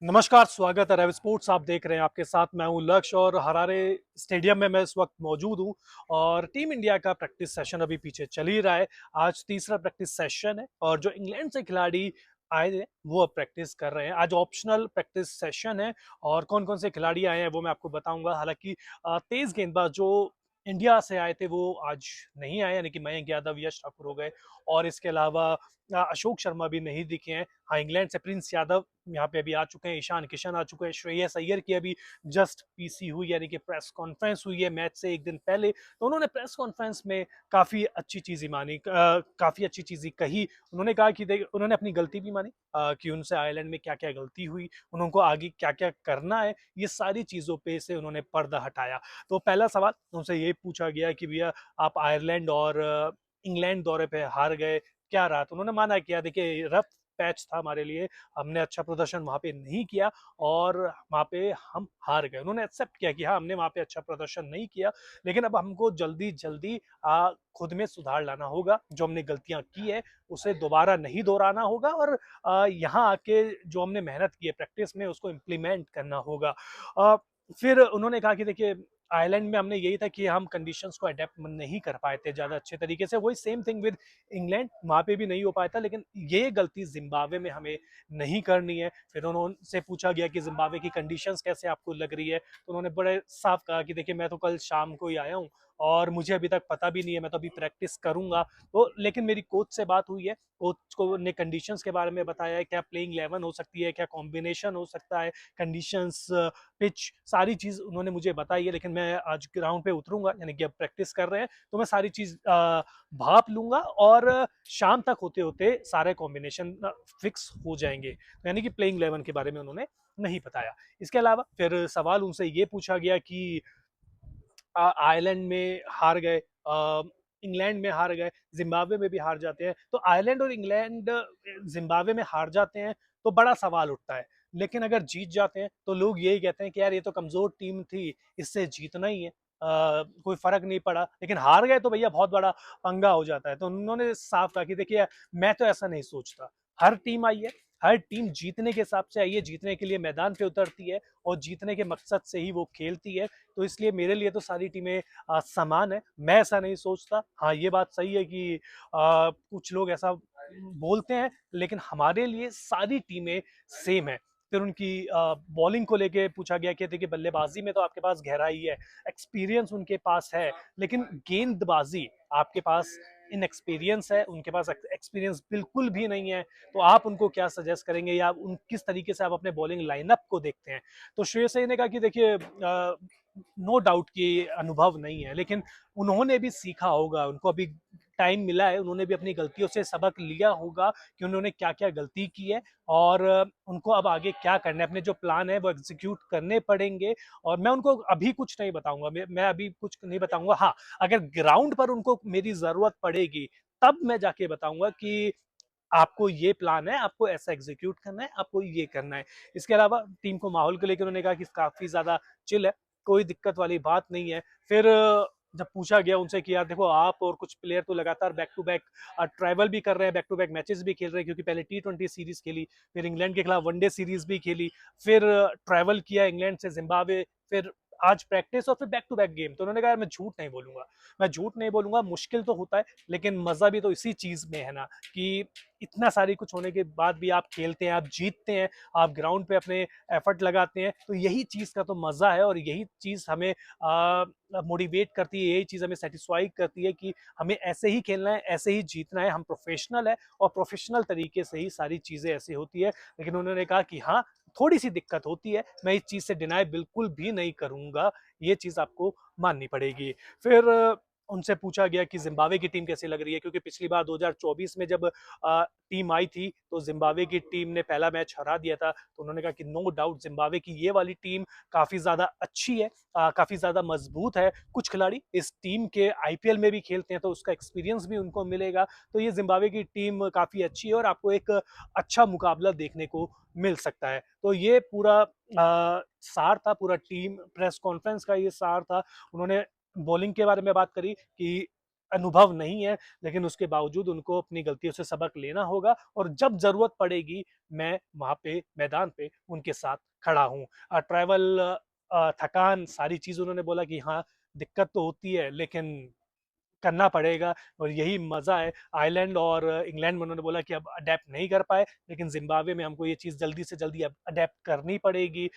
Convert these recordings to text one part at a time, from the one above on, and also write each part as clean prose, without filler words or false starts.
नमस्कार, स्वागत है रवि स्पोर्ट्स। आप देख रहे हैं, आपके साथ मैं हूं लक्ष्य और हरारे स्टेडियम में मैं इस वक्त मौजूद हूं और टीम इंडिया का प्रैक्टिस सेशन अभी पीछे चल ही रहा है। आज तीसरा प्रैक्टिस सेशन है और जो इंग्लैंड से खिलाड़ी आए थे वो अब प्रैक्टिस कर रहे हैं। आज ऑप्शनल प्रैक्टिस सेशन है और कौन कौन से खिलाड़ी आए हैं वो मैं आपको बताऊंगा। हालांकि तेज गेंदबाज जो इंडिया से आए थे वो आज नहीं आए, यानी कि मयंक यादव, यश ठाकुर हो गए और इसके अलावा अशोक शर्मा भी नहीं दिखे हैं। हाँ, इंग्लैंड से प्रिंस यादव यहाँ पे अभी आ चुके हैं, ईशान किशन आ चुके हैं, श्रेयस अय्यर की अभी जस्ट पीसी हुई, यानी कि प्रेस कॉन्फ्रेंस हुई है मैच से एक दिन पहले। तो उन्होंने प्रेस कॉन्फ्रेंस में काफी अच्छी चीजें मानी, काफी अच्छी चीजें कही। उन्होंने कहा कि उन्होंने अपनी गलती भी मानी, कि उनसे आयरलैंड में क्या क्या गलती हुई, उनको आगे क्या क्या करना है, ये सारी चीजों पे से उन्होंने पर्दा हटाया। तो पहला सवाल उनसे ये पूछा गया कि भैया आप आयरलैंड और इंग्लैंड दौरे पे हार गए, क्या रहा? तो उन्होंने माना किया, देखिए रफ पैच था हमारे लिए, हमने अच्छा प्रदर्शन वहां पे नहीं किया और वहां पे हम हार गए। उन्होंने एक्सेप्ट किया कि हाँ, हमने वहां पे अच्छा प्रदर्शन नहीं किया, लेकिन अब हमको जल्दी जल्दी खुद में सुधार लाना होगा। जो हमने गलतियां की है उसे दोबारा नहीं दोहराना होगा और यहाँ आके जो हमने मेहनत की है प्रैक्टिस में उसको इम्प्लीमेंट करना होगा। अ, फिर उन्होंने कहा कि देखिए आयरलैंड में हमने यही था कि हम कंडीशंस को अडेप्ट नहीं कर पाए थे ज़्यादा अच्छे तरीके से। वही सेम थिंग विद इंग्लैंड, वहाँ पे भी नहीं हो पाया था, लेकिन ये गलती जिम्बाब्वे में हमें नहीं करनी है। फिर उन्होंने पूछा गया कि जिम्बाब्वे की कंडीशंस कैसे आपको लग रही है, तो उन्होंने बड़े साफ कहा कि देखिए मैं तो कल शाम को ही आया हूँ और मुझे अभी तक पता भी नहीं है, मैं तो अभी प्रैक्टिस करूंगा। तो लेकिन मेरी कोच से बात हुई है, कोच को ने कंडीशंस के बारे में बताया है, क्या प्लेइंग 11 हो सकती है, क्या कॉम्बिनेशन हो सकता है, कंडीशंस, पिच, सारी चीज उन्होंने मुझे बताई है। लेकिन मैं आज ग्राउंड पे उतरूंगा, यानी कि अब प्रैक्टिस कर रहे हैं तो मैं सारी चीज भाप लूंगा और शाम तक होते होते सारे कॉम्बिनेशन फिक्स हो जाएंगे। तो यानी कि प्लेइंग 11 के बारे में उन्होंने नहीं बताया। इसके अलावा फिर सवाल उनसे ये पूछा गया कि आयरलैंड में हार गए, इंग्लैंड में हार गए, जिम्बाब्वे में भी हार जाते हैं, तो आयरलैंड और इंग्लैंड जिम्बाब्वे में हार जाते हैं तो बड़ा सवाल उठता है। लेकिन अगर जीत जाते हैं तो लोग यही कहते हैं कि यार ये तो कमजोर टीम थी, इससे जीतना ही है, कोई फर्क नहीं पड़ा। लेकिन हार गए तो भैया बहुत बड़ा पंगा हो जाता है। तो उन्होंने साफ कहा कि देखिए मैं तो ऐसा नहीं सोचता। हर टीम आई है, हर टीम जीतने के हिसाब से आई है, जीतने के लिए मैदान पे उतरती है और जीतने के मकसद से ही वो खेलती है। तो इसलिए मेरे लिए तो सारी टीमें समान है, मैं ऐसा नहीं सोचता। हाँ, ये बात सही है कि कुछ लोग ऐसा बोलते हैं, लेकिन हमारे लिए सारी टीमें सेम है। फिर उनकी बॉलिंग को लेके पूछा गया कि देखिए बल्लेबाजी में तो आपके पास गहराई है, एक्सपीरियंस उनके पास है, लेकिन गेंदबाजी आपके पास इनएक्सपीरियंस है, उनके पास एक्सपीरियंस बिल्कुल भी नहीं है। तो आप उनको क्या सजेस्ट करेंगे या उन किस तरीके से आप अपने बॉलिंग लाइनअप को देखते हैं? तो श्रेयस अय्यर ने कहा कि देखिए नो डाउट कि अनुभव नहीं है, लेकिन उन्होंने भी सीखा होगा, उनको अभी टाइम मिला है, उन्होंने भी अपनी गलतियों से सबक लिया होगा कि उन्होंने क्या क्या गलती की है और उनको अब आगे क्या करना है, अपने जो प्लान है वो एग्जीक्यूट करने पड़ेंगे। और मैं उनको अभी कुछ नहीं बताऊंगा, मैं अभी कुछ नहीं बताऊंगा। हाँ, अगर ग्राउंड पर उनको मेरी जरूरत पड़ेगी तब मैं जाके बताऊंगा कि आपको ये प्लान है, आपको ऐसा एग्जीक्यूट करना है, आपको ये करना है। इसके अलावा टीम को माहौल को लेकर उन्होंने कहा कि काफी ज्यादा चिल है, कोई दिक्कत वाली बात नहीं है। फिर जब पूछा गया उनसे कि यार देखो आप और कुछ प्लेयर तो लगातार बैक टू बैक ट्रैवल भी कर रहे हैं, बैक टू बैक मैचेस भी खेल रहे हैं, क्योंकि पहले T20 सीरीज खेली, फिर इंग्लैंड के खिलाफ वनडे सीरीज भी खेली, फिर ट्रैवल किया इंग्लैंड से जिम्बाब्वे, फिर आज प्रैक्टिस और फिर बैक टू बैक गेम। तो उन्होंने कहा यार मैं झूठ नहीं बोलूंगा, मैं झूठ नहीं बोलूंगा, मुश्किल तो होता है लेकिन मजा भी तो इसी चीज में है ना, कि इतना सारी कुछ होने के बाद भी आप खेलते हैं, आप जीतते हैं, आप ग्राउंड पे अपने एफर्ट लगाते हैं, तो यही चीज का तो मजा है और यही चीज हमें मोटिवेट करती है, यही चीज हमें सेटिस्फाई करती है कि हमें ऐसे ही खेलना है, ऐसे ही जीतना है, हम प्रोफेशनल है और प्रोफेशनल तरीके से ही सारी चीजें ऐसी होती है। लेकिन उन्होंने कहा कि हाँ, थोड़ी सी दिक्कत होती है, मैं इस चीज से डिनाई बिल्कुल भी नहीं करूंगा, ये चीज आपको माननी पड़ेगी। फिर उनसे पूछा गया कि जिम्बाब्वे की टीम कैसी लग रही है, क्योंकि पिछली बार 2024 में जब टीम आई थी तो जिम्बाब्वे की टीम ने पहला मैच हरा दिया था। तो उन्होंने कहा कि नो डाउट जिम्बाब्वे की ये वाली टीम काफी ज्यादा अच्छी है, काफी ज्यादा मजबूत है, कुछ खिलाड़ी इस टीम के आईपीएल में भी खेलते हैं तो उसका एक्सपीरियंस भी उनको मिलेगा। तो ये जिम्बाब्वे की टीम काफी अच्छी है और आपको एक अच्छा मुकाबला देखने को मिल सकता है। तो ये पूरा सार था, पूरा टीम प्रेस कॉन्फ्रेंस का ये सार था। उन्होंने बॉलिंग के बारे में बात करी कि अनुभव नहीं है, लेकिन उसके बावजूद उनको अपनी गलतियों से सबक लेना होगा और जब ज़रूरत पड़ेगी, मैं वहाँ पे मैदान पे उनके साथ खड़ा हूँ। ट्रैवल थकान सारी चीज़ उन्होंने बोला कि हाँ, दिक्कत तो होती है लेकिन करना पड़ेगा और यही मज़ा है। आयरलैंड और इंग्लैंड में उन्होंने बोला कि अब अडैप्ट नहीं कर पाए, लेकिन ज़िम्बाब्वे में हमको ये चीज़ जल्दी से जल्दी अब अडैप्ट करनी पड़ेगी।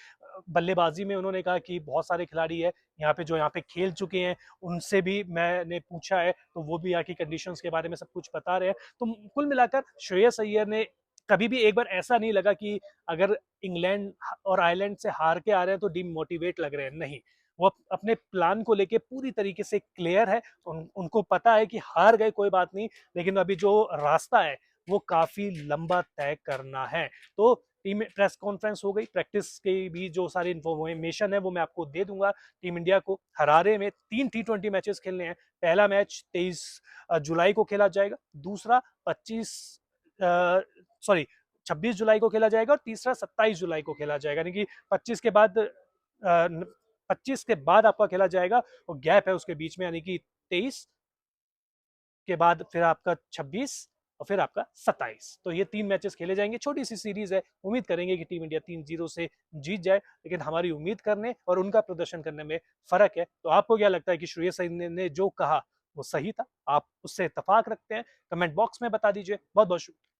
बल्लेबाज़ी में उन्होंने कहा कि बहुत सारे खिलाड़ी हैं यहाँ पे जो यहाँ पे खेल चुके हैं, उनसे भी मैंने पूछा है, तो वो भी यहाँ की कंडीशंस के बारे में सब कुछ बता रहे हैं। तो कुल मिलाकर श्रेयस अय्यर ने कभी भी एक बार ऐसा नहीं लगा कि अगर इंग्लैंड और आयरलैंड से हार के आ रहे हैं तो डिमोटिवेट लग रहे हैं, नहीं। वो अपने प्लान को लेके पूरी तरीके से क्लियर है। उनको पता है कि हार गए कोई बात नहीं, लेकिन अभी जो रास्ता है वो काफी लंबा तय करना है। तो टीम प्रेस कॉन्फ्रेंस हो गई, प्रैक्टिस की भी जो सारी इंफॉर्मेशन है वो मैं आपको दे दूंगा। टीम इंडिया को हरारे में 3 T20 मैचेस खेलने हैं। पहला मैच 23 जुलाई को खेला जाएगा, दूसरा 26 जुलाई को खेला जाएगा और तीसरा 27 जुलाई को खेला जाएगा, यानी कि 25 के बाद आपका खेला जाएगा और गैप है उसके बीच में, यानी कि 23 के बाद फिर आपका 26 और फिर आपका 27। तो ये 3 मैचेस खेले जाएंगे, छोटी सी सीरीज है। उम्मीद करेंगे कि टीम इंडिया 3-0 से जीत जाए, लेकिन हमारी उम्मीद करने और उनका प्रदर्शन करने में फर्क है। तो आपको क्या लगता है कि श्रेयस अय्यर ने जो कहा वो सही था? आप उससे इत्तेफाक रखते हैं? कमेंट बॉक्स में बता दीजिए। बहुत बहुत शुक्रिया।